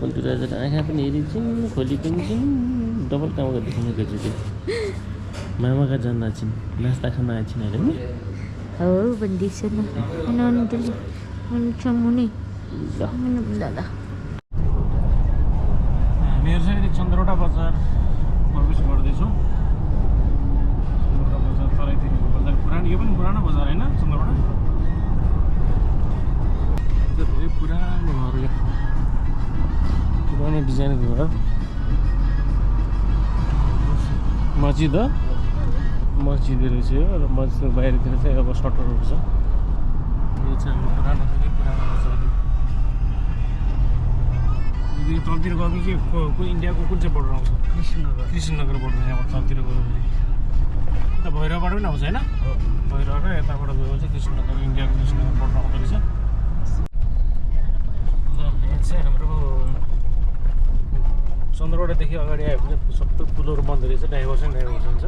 पल्टिरहेको छ आँखा पनि हेरिन्छन् खोली पनि छिन् डबल काम गर्दैछन् एकैचोटि मामा कहाँ जान्न छिन् नास्ता खान आएछन् अरे नि हो भन्दैछ न हुन्छ मुनि दादा हामीहरू चाहिँ अहिले चन्द्रवटा बजार प्रवेश गर्दैछौँ चन्द्रवटा बजार तराईतिरको बजार पुरानो यो पनि पुरानो बजार होइन चन्द्रवटा धेरै पुरानो घर यो पुरानो डिजाइनको घर मस्जिद हो मस्जिद रहेछ यो र मस्जिदको बाहिरतिर चाहिँ अब सटरहरू छ यो चाहिँ हाम्रो पुरानो बजार यो तलतिर गयो कि इन्डियाको कुन चाहिँ बोर्डर आउँछ कृष्णनगर बोर्डर यहाँबाट तलतिर गयो भने यता भैरवबाट पनि आउँछ होइन भैरव र यताबाट गयो भने चाहिँ कृष्णनगर इन्डियाको कृष्णनगर बोर्डर आउँदो रहेछ ल यहाँ चाहिँ हाम्रो चन्द्रवटादेखि अगाडि आयो भने सबै पुलहरू बन्द रहेछ डाइभर्सन छ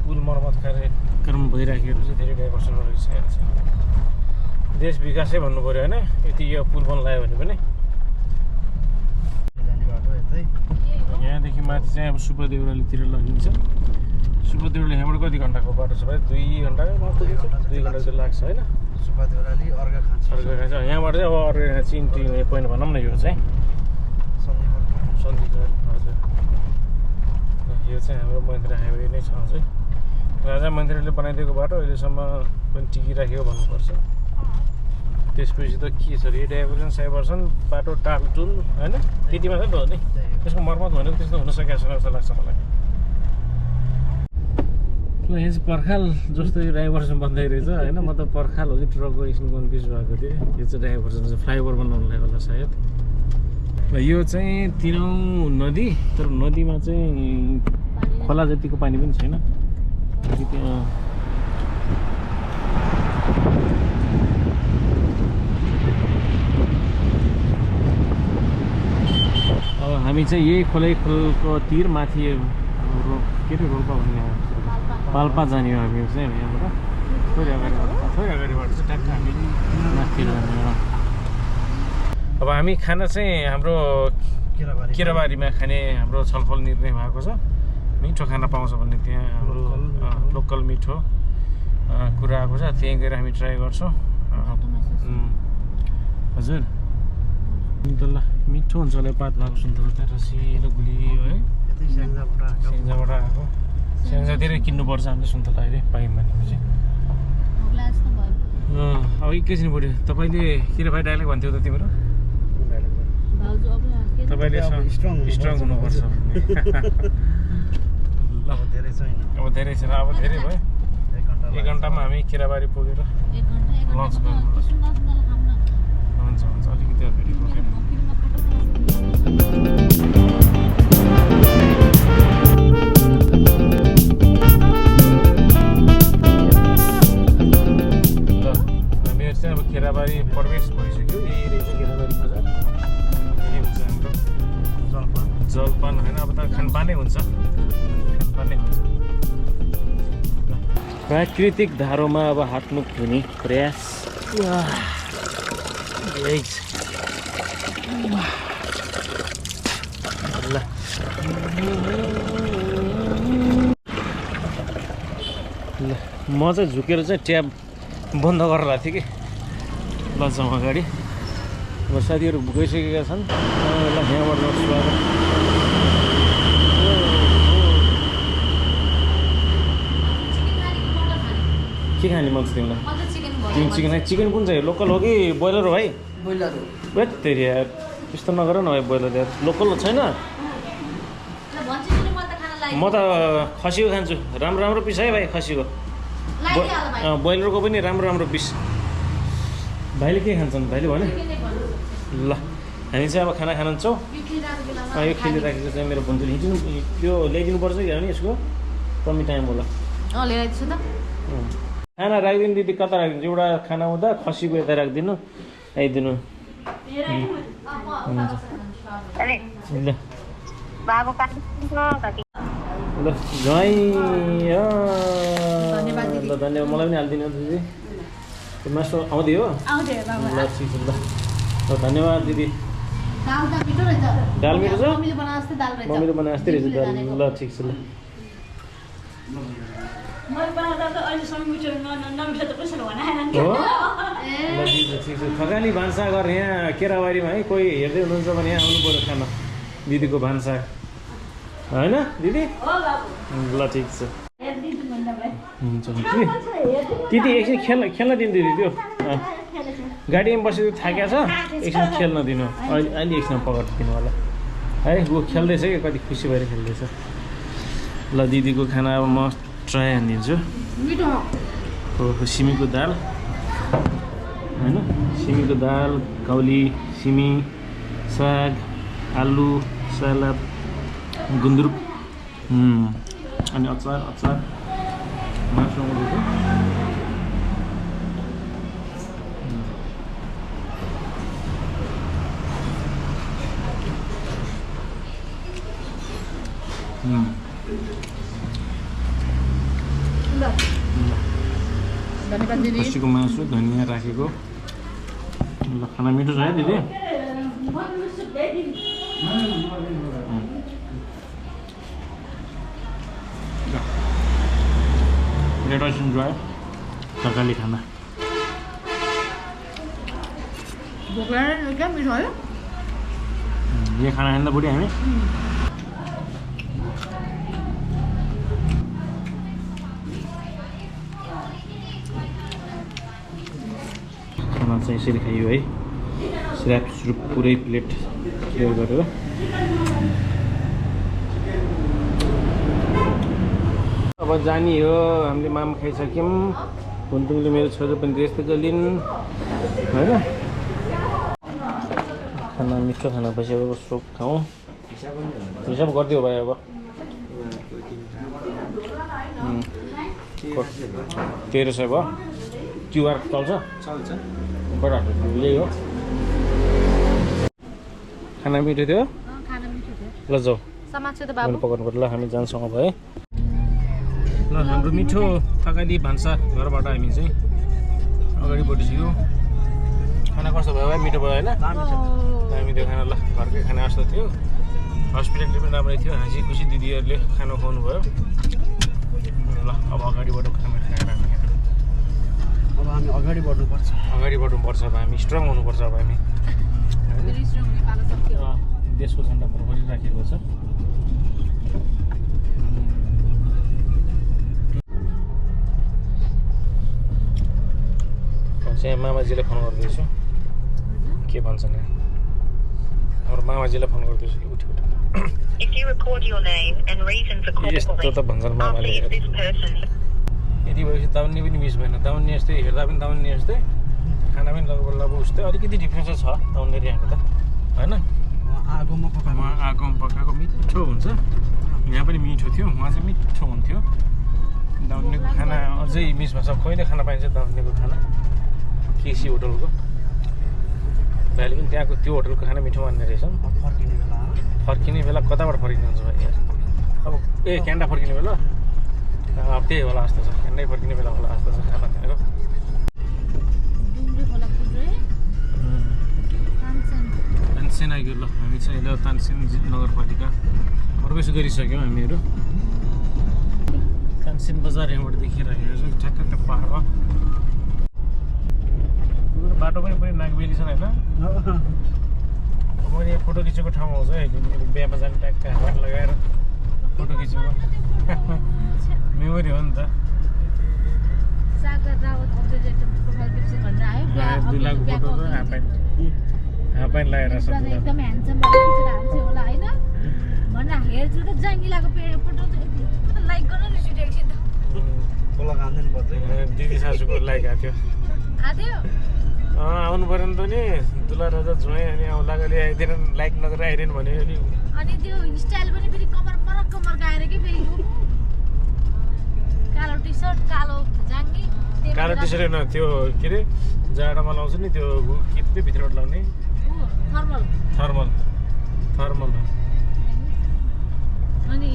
पुल मर्मत कार्यक्रम भइराखेको चाहिँ धेरै डाइभर्सन रहेछ यहाँ चाहिँ देश विकासै भन्नु पऱ्यो होइन यति यो पुल बन्द लाग्यो भने पनि यहाँदेखि माथि चाहिँ अब सुब्बादेउरालीतिर लगिन्छ सुब्बादेउराली यहाँबाट कति घन्टाको बाटो छ भाइ 2 घन्टाको बाटो 2 घन्टा जस्तो लाग्छ होइन सुब्बादेउराली अर्घा खान्छ यहाँबाट चाहिँ अब अर्घा खान्छ इन्ट्री पोइन्ट भनौँ न यो चाहिँ सन्धिगढ हजुर यो चाहिँ हाम्रो महेन्द्र हाइवे नै छ चाहिँ राजा महेन्द्रले बनाइदिएको बाटो अहिलेसम्म पनि टिकिराखेको भन्नुपर्छ त्यसपछि त के छ अरे डाइभर्सन साइभर्सन बाटो टालटुल होइन त्यति मात्रै त हो नि त्यसको मर्मत भनेको त्यस्तो हुन सकेको छैन जस्तो लाग्छ मलाई ल यहाँ चाहिँ पर्खाल जस्तो यो डाइभर्सन बन्दै रहेछ होइन म त पर्खाल हो कि ट्रकको एकछिन कन्फ्युज भएको थिएँ यो चाहिँ डाइभर्सन चाहिँ फ्लाइओभर बनाउनुलाई होला सायद र यो चाहिँ तिनौँ नदी तर नदीमा चाहिँ खोला जतिको पानी पनि छैन त्यहाँ अब हामी चाहिँ यही खोलको तिर माथि के अरे रोल्पा भन्ने पाल्पा जाने हो हामीहरू चाहिँ यहाँबाट थोरै अगाडिबाट चाहिँ ट्याक्क हामी माथि जाने हो अब हामी खाना चाहिँ हाम्रो केराबारीमा खाने हाम्रो छलफल निर्णय भएको छ मिठो खाना पाउँछ भन्ने त्यहाँ हाम्रो लोकल मिठो कुरा आएको छ त्यहीँ गएर हामी ट्राई गर्छौँ हजुर ल मिठो हुन्छ होला पात भएको सुन्तला रसिलो गुलियो है स्याङ्जाबाट आएको स्याङ्जातिर किन्नुपर्छ हामीले सुन्तला अहिले पायौँ भनेपछि अब एकैछिन बढ्यो तपाईँले किरा डाइलेक्ट भन्थ्यौ त तिम्रो तपाईँले स्ट्रङ हुनुपर्छ ल अब धेरै छैन अब धेरै भयो 1 घन्टामा हामी केराबारी पुगेर लन्च गर्नुपर्छ हुन्छ अलिकति अगाडि पुगेर ल हामीहरू चाहिँ अब केराबारी प्रवेश भइसक्यो यही रहेछ केराबारी बजार यही हुन्छ हाम्रो जलपान होइन अब त खानपानै हुन्छ प्राकृतिक धारोमा अब हातमुख धुने प्रयास यही छ ल म चाहिँ झुकेर चाहिँ ट्याब बन्द गरेर भएको थिएँ कि ल जाउँ अगाडि अब साथीहरू गइसकेका छन् ल यहाँबाट स्वागत के खाने मन छ तिमीलाई तिमी चिकन कुन चाहिँ लोकल हो कि ब्रोइलर हो भाइ ब्रोइलर हो तेरि यार त्यस्तो नगर न भाइ ब्रोइलर यार लोकल छैन म त खसीको खान्छु राम्रो पिस है भाइ खसीको ब्रोइलरको पनि राम्रो पिस भाइले के खान्छन् भाइले भने ल हामी चाहिँ अब खाना खान्छौँ यो खेलिराखेको चाहिँ मेरो बन्धुले हिँड्नु त्यो ल्याइदिनुपर्छ कि होइन यसको कमी टाइम होला ल्याइदिन्छु त खाना राखिदिनु दिदी कता राखिदिन्छु एउटा खाना हुँदा खसीको यता राखिदिनु आइदिनु ल ल ज्वाइँ ल धन्यवाद मलाई पनि हालिदिनु दिदी त्यो मासु आउँदै हो ल ठिक छ ल धन्यवाद दिदी दाल मिठो छ मम्मीले बनाए जस्तै दाल रहेछ मम्मीले बनाए जस्तै रहेछ दाल ल ठिक छ ल मैले बनाउँदा त अहिलेसम्म मिठो नमिठो त कसैले भनेन हो ल ठिक छ थकाली भान्साघर यहाँ केराबारीमा है कोही हेर्दै हुनुहुन्छ भने यहाँ आउनु पर्यो खान दिदीको भान्सा होइन दिदी हो बाबु ल ठिक छ हेर्दै भन्दा भए हुन्छ दिदी एकछिन खेल्न दिनु दिदी त्यो गाडीमा बसेर थाकेको छ एकछिन खेल्न दिनु अहिले अहिले एकछिन पकाइदिनु होला है ऊ खेल्दैछ कि कति खुसी भएर खेल्दैछ ल दिदीको खाना अब म ट्राई हानिदिन्छु सिमीको दाल होइन सिमीको दाल काउली सिमी साग आलु सलाद गुन्द्रुक अनि अचार मासु आउँदैछ धन्यवाद दिदी खसीको मासु धनियाँ राखेको ल खाना मिठो छ है दिदी लेट अस इन्जॉय थकाली खाना भोक लागेर क्या मिठो है यो खाना खाँदा बुढी हामी खाना चाहिँ यसरी खाइयो है स्राप सुरुप पुरै प्लेट क्लियर गरेर अब जानी हो हामीले माम खाइसक्यौँ हुन्टुङले मेरो छोरो पनि रेस्ट गरिन् होइन खाना मिठो खाना पछि अब सोप खाउँ हिसाब गरिदियो भाइ अब 1300 भयो क्युआर चल्छ बडा यही हो खाना मिठो थियो खाना मिठो थियो ल जाऊ समाज त मैले पकाउनु पर्यो ल हामी जान्छौँ अब है ल हाम्रो मिठो थकाली भान्सा घरबाट हामी चाहिँ अगाडि बढिसक्यो खाना कस्तो भयो भाइ मिठो भयो होइन दामी त्यो खाना ल घरकै खाना जस्तो थियो हस्पिटलले पनि राम्रै थियो हाँसी खुसी दिदीहरूले खाना खुवाउनु भयो ल अब अगाडिबाट खाना खाएर हामी अब हामी अगाडि बढ्नुपर्छ अब हामी स्ट्रङ हुनुपर्छ अब हामी देशको झन्डा बराबरी राखेको छ चाहिँ मामाजीलाई फोन गर्दैछु के भन्छन् हाम्रो मामाजीलाई फोन गर्दैछु कि उठ्यो यस्तो त भन्छन् मामाले यति भएपछि दाउन्ने पनि मिस भएन दाउन्ने जस्तै हेर्दा पनि दाउन्ने जस्तै खाना पनि लगभग उस्तै अलिकति डिफ्रेन्स छ दाउन्ने यहाँको त होइन आगोमा पकाएको मिठो हुन्छ यहाँ पनि मिठो थियो उहाँ चाहिँ मिठो हुन्थ्यो दाउन्नेको खाना अझै मिस भन्छ कहिले खाना पाइन्छ दाउन्नेको खाना केसी होटलको भाइले पनि त्यहाँको त्यो होटलको खाना मिठो मान्ने रहेछन् फर्किने बेला कताबाट फर्किनुहुन्छ भाइ यार अब क्यान्डा फर्किने बेला अब त्यही होला जस्तो छ क्यान्डै फर्किने बेला होला जस्तो छ खाना त्यहाँको तानसेन आइगयो ल हामी चाहिँ अहिले तानसेन नगरपालिका प्रवेश गरिसक्यौँ हामीहरू तानसेन बजार यहाँबाट देखिरहेको छ ठ्याक्क पाहाडमा बाटो पनि पुरै नागबेली छ होइन मैले यहाँ फोटो खिचेको ठाउँ आउँछ है बिहामा जाने ट्याक्क हात लगाएर फोटो खिचेको मेमोरी हो नि त दुलाको फोटो र हाफ प्यान्ट लगाएर एकदम ह्यान्डसम खिचेर हाल्छु होला होइन भनेर हेर्छु त जाङ्गिलाको फोटो त लाइक गर्न नि एकछिन त दिदी सासूको लाइक आएको थियो आउनु पऱ्यो नि त नि दुला राजा जुवाई अनि आउलाको ल्याइदिएर लाइक नगरेर आइदिनु भन्यो अनि त्यो स्टाइल पनि फेरि कमर आएर कि फेरि कालो टी सर्ट कालो जाङ्गी कालो टी सर्ट होइन त्यो के अरे जाडोमा लाउँछ नि त्यो के त्यो भित्रबाट लाउने थर्मल अनि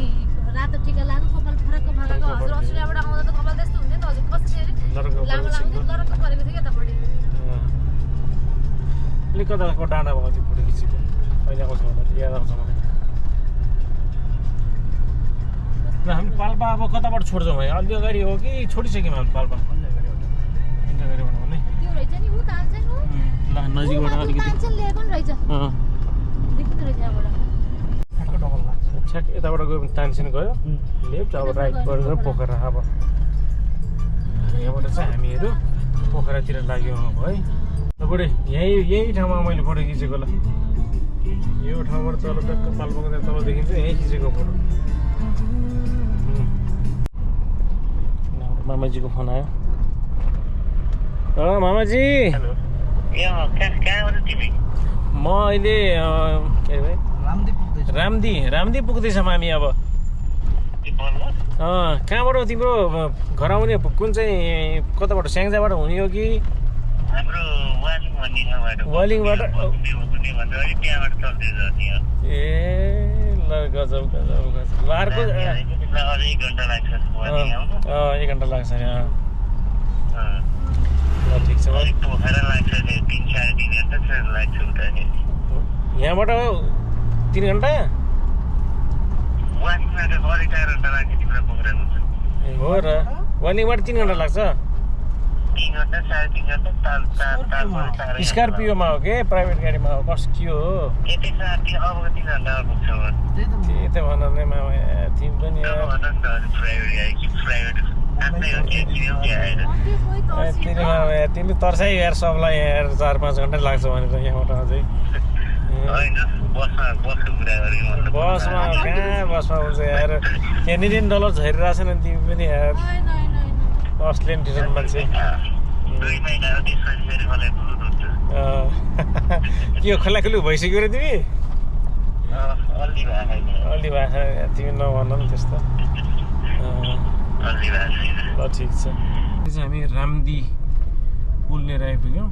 रातो टिका लाग्यो कपाल फरक हजुर अस्ट्रेलियाबाट आउँदा त कपाल त्यस्तो हुन्थ्यो नि त हजुर कसरी लामो लरक्क परेको थियो क्या त बढी अलिक कताको डाँडा भएको थियो फोटो खिचेको अहिले आउँछ होला याद आउँछ मलाई ल हामी पाल्पा अब कताबाट छोड्छौँ भाइ अलि अगाडि हो कि छोडिसक्यौँ हामी पाल्पा अलि अगाडिबाट भने त्यो रहेछ नि उ तान्छन् उ ल नजिकबाट अलिकति तान्छन् ल्याएको नि रहेछ देखिँदो रहेछ यहाँबाट ठ्याक्क डबल लाग्छ ठ्याक यताबाट गयो भने तानसिन गयो लेफ्ट अब राइट गरेर पोखरा अब यहाँबाट चाहिँ हामीहरू पोखरातिर लाग्यौँ अब है बुढी यही ठाउँमा मैले फोटो खिचेको ल यो ठाउँबाट तल टक्क पाल्पाको त्यहाँ तल देखिन्छ यहीँ खिचेको फोटो मामाजीको फोन आयो मामाजी म अहिले के अरे भाइ रामदी पुग्दैछ मामी अब कहाँबाट तिम्रो घर आउने कुन चाहिँ कताबाट स्याङ्जाबाट हुने हो कि वालिङबाट ए ल गजब ल अर्को 1 घन्टा लाग्छ अरे ल ठिक छ यहाँबाट 3 घन्टा हो र वालिङबाट 3 घन्टा लाग्छ स्कर्पियोमा हो कि प्राइभेट गाडीमा हो कस के हो त्यही त भन नै मामा तिमी पनि तिमीले तर्साइ यार सबलाई यार 4-5 घन्टा लाग्छ भनेर यहाँबाट अझै बसमा कहाँ बसमा हुन्छ यार क्यानेडियन डलर झरिरहेको छ नि तिमी पनि यार अस्ट्रेलियन डिजन मान्छे के हो खल्लाखुल्लु भइसक्यो र तिमी अलि भाषा तिमी नभन नि त्यस्तो ल ठिक छ हामी रामदी पुल लिएर आइपुग्यौँ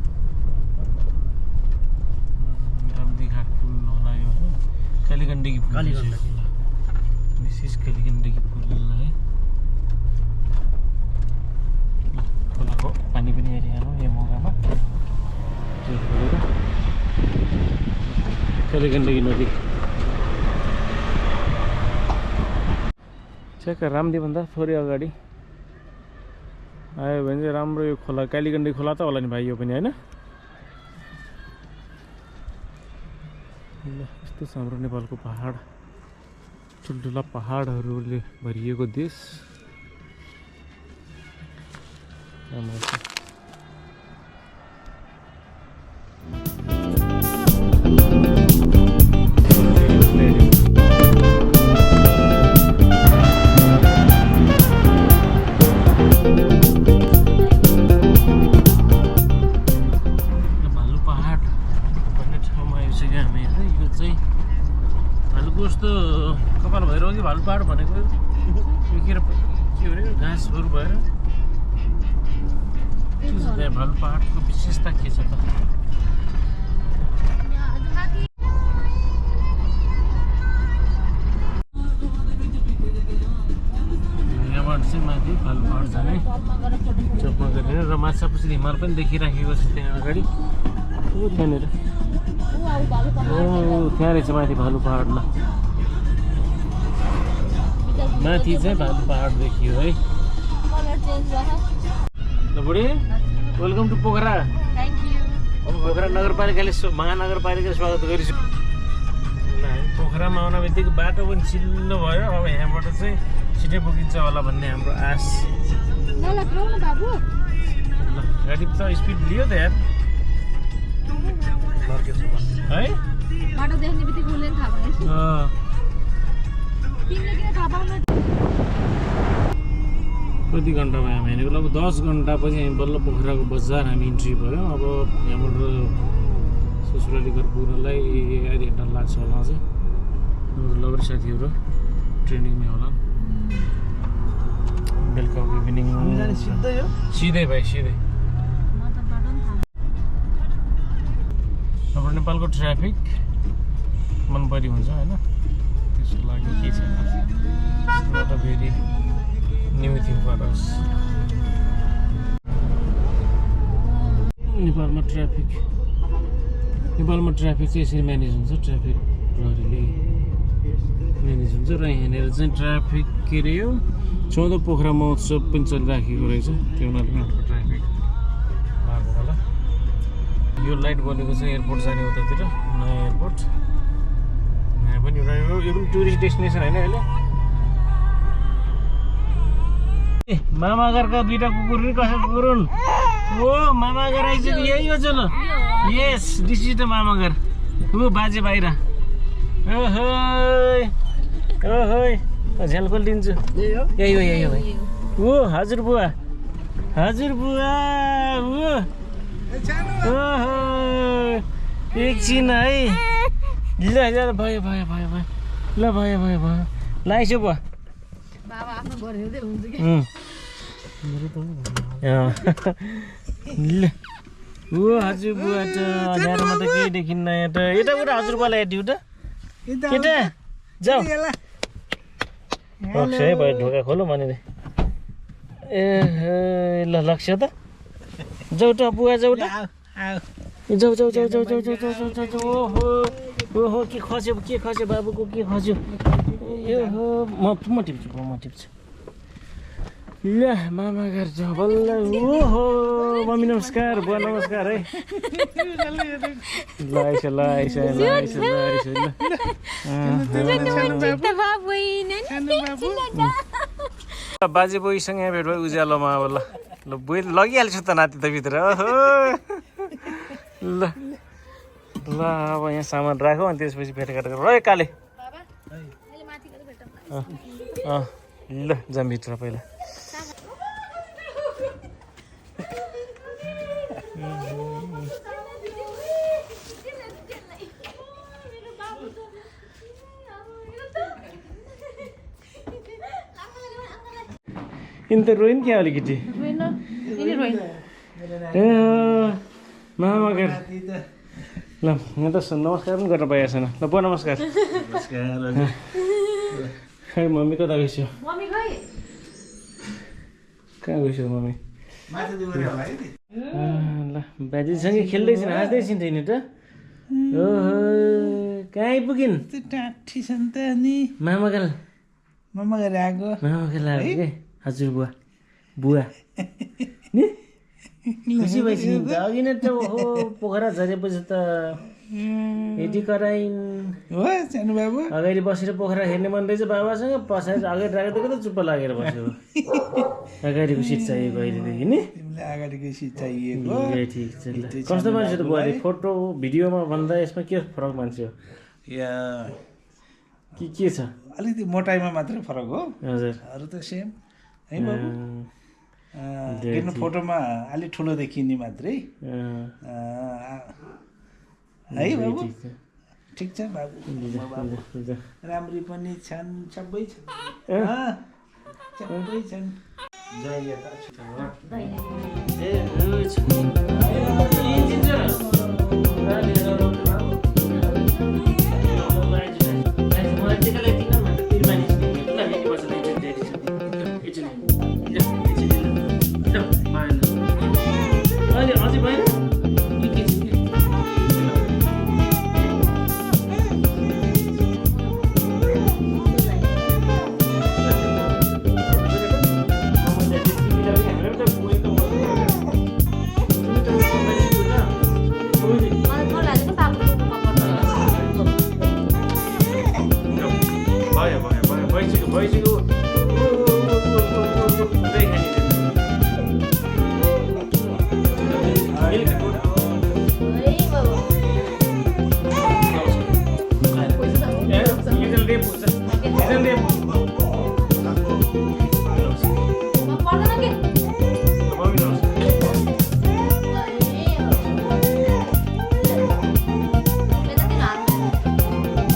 रामदी घाट पुल होला यो कालीगण्डकी पुल विशेष कालीगण्डकी पुल है खोलाको पानी पनि हेरिहालौँ यो मौकामा कालीगण्डकी नदी ठ्याक्क रामदीभन्दा थोरै अगाडि आयो भने चाहिँ राम्रो यो खोला कालीगण्डकी खोला त होला नि भाइ यो पनि होइन यस्तो छ हाम्रो नेपालको पहाड ठुल्ठुला पहाडहरूले भरिएको देश कपाल भएर हो कि भालु पहाड भनेको यो के अरे घाँसहरू भएर त्यहाँ भालु पहाडको विशेषता के छ त यहाँबाट चाहिँ माथि भालु पहाड जाने चोकमा गरेर र माछापछि हिमाल पनि देखिराखेको छ त्यहाँ अगाडि त्यहाँनिर त्यहाँ रहेछ माथि भालु पहाड ल माथि चाहिँ भालु पहाड देखियो है ल बुढी वेलकम टु पोखरा अब पोखरा नगरपालिकाले महानगरपालिकाले स्वागत गरिसक्यो ल पोखरामा आउन बित्तिकै बाटो पनि चिल्लो भयो अब यहाँबाट चाहिँ छिटै पुगिन्छ होला भन्ने हाम्रो आश ल गाडी त स्पिड लियो त यार है बाटो देख्ने बित्तिकै उसले थाहा भयो तिमीले किन थाहा पाउनु कति घन्टा भयो हामी हिँडेको अब 10 घन्टापछि हामी बल्ल पोखराको बजार हामी इन्ट्री भयो अब यहाँबाट ससुराली घर पुग्नलाई आधी घन्टा लाग्छ होला चाहिँ हाम्रो लभर साथीहरू ट्रेनिङमै होला बेलुकाको इभिनिङ सिधै भाइ सिधै अब नेपालको ट्राफिक मनपरी हुन्छ होइन त्यसको लागि के छैन not a very new thing for us नेपालमा ट्राफिक नेपालमा ट्राफिक चाहिँ यसरी म्यानेज हुन्छ ट्राफिक प्रहरीले म्यानेज हुन्छ र यहाँनिर चाहिँ ट्राफिक के अरे यो 14 पोखरा महोत्सव पनि चलिराखेको रहेछ त्यो हुनाले पनि ट्राफिक भएको होला यो लाइट बलेको चाहिँ एयरपोर्ट जाने उतातिर नयाँ एयरपोर्ट यहाँ पनि एउटा यो पनि टुरिस्ट डेस्टिनेसन होइन अहिले ए मामाघरका दुईटा कुकुर नि कसो कुकुर हुन् ओ मामाघर आइसक्यो यही हो चलो यस दिस इज द मामाघर ऊ बाजे बाहिर ओहो ओहो झ्याल खोलिदिन्छु यही हो भाइ ओ हजुर बुवा ओ ओहो एकछिन है ल भयो ल भयो ल आइसक्यो बुवा ल ओ हजुर बुवा त अँध्यारोमा त केही देखिन्न यहाँ त यता उता हजुर बुवालाई हेरिदिउ त केटा जाऊ लक्ष्य है भयो ढोका खोलो भनेर ए ल लक्ष्य त जाऊ त बुवा जाऊ त जाऊ ओहो के खस्यो बाबुको के खस्यो ए हो म टिप्छु ल मामा घर जाऊ बल्ल ओहो मम्मी नमस्कार बुवा नमस्कार है बाजे बोईसँग यहाँ भेट भयो उज्यालोमा अब ल बोइ लगिहाल्छु त नाति त भित्र ओहो ल अब यहाँ सामान राखौँ अनि त्यसपछि भेटघाट गरौँ काले ल जाऊँ भित्र पहिला इन त रोइन क्या अलिकति ए मामा घर ल म त नमस्कार पनि गर्न पाएको छैन ल बुवा नमस्कार खै मम्मी कता गइस्यो कहाँ गइस्यो मम्मी ल बाजेसँगै खेल्दैछन् हाँस्दैछन् त यिनी त ओहो कहाँ आइपुगिन् मामाकाल आएको के हजुर बुवा नि खुसी भइसक्यो नि त अघि नै त ओहो पोखरा झरेपछि त यति कराइन् हो सानो बाबु अगाडि बसेर पोखरा हेर्ने मन रहेछ बाबासँग पछाडि अगाडि राखेको त चुप्प लागेर बस्यो अगाडिको सिट चाहिएको अहिलेदेखि नि तिमीलाई अगाडिको सिट चाहिएको ठिक छ कस्तो मान्छे त बुहारी फोटो भिडियोमा भन्दा यसमा के फरक मान्छे हो या के छ अलिकति मोटाइमा मात्र फरक हो हजुर अरू त सेम है बाबु किन फोटोमा अलि ठुलो देखिने मात्रै है बाबु ठिक छ बाबु राम्री पनि छन् सबै छन् भइसक्यो